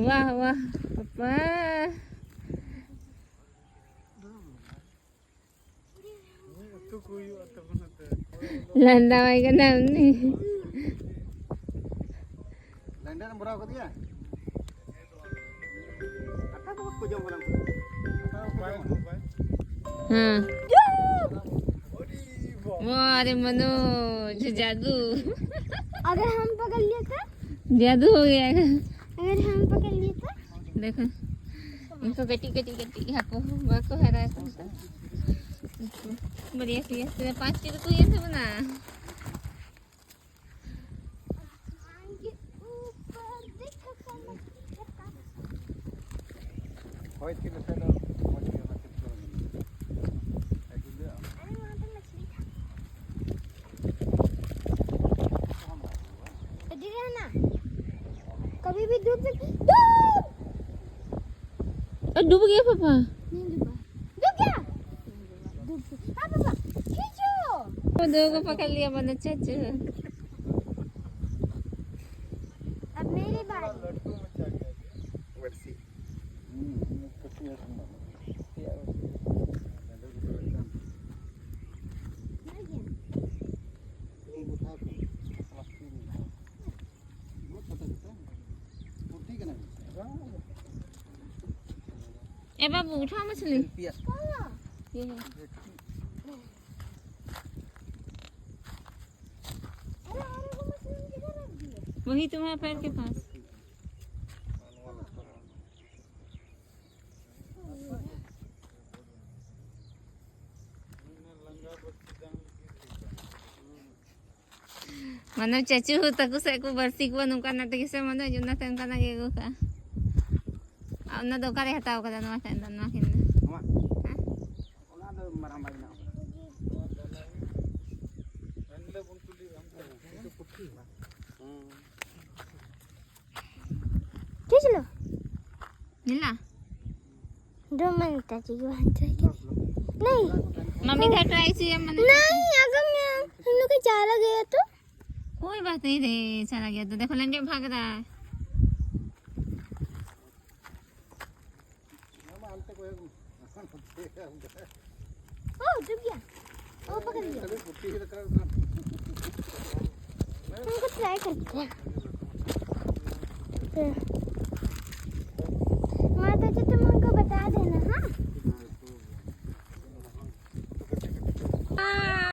वाह वाह पप्पा लंडा भाई का नाम नहीं लंडा ने बुरा कर दिया आता तो को जो बोला हाँ अरे मनोज जादू अगर हम पकड़ लिए तो जादू हो गया अगर हम पकड़ लिए तो देखो इनको कटी कटी कटी हाको बाको हरा बढ़िया सी 5 किलो तो ये से बना होय के चलो कभी भी डूब डूब गया पापा नहीं डूब गया हाँ पापा खींचो वो दो को पकड़ लिया बना चाचू अब मेरी बारी वर्सी ए बाबू उठा मछली ये है वही तुम्हारे पैर के पास mana cacu taku saya ku bersih ku nungkan nanti kisah mana juna tengkan lagi ku ka na do kare hataw kada no tan no kin ona do marambai na endle buntuli amta itu putti खींच लो मिला 2 minute चाहिए नहीं mummy का try से मन नहीं अगर मैं हम लोग का चारा गया तो कोई बात नहीं रे चला गया तो देखो लंडे भाग रहा है ओ डूब गया ओ पकड़ लिया हमको ट्राई करते हैं माता जी तुम हमको बता देना हाँ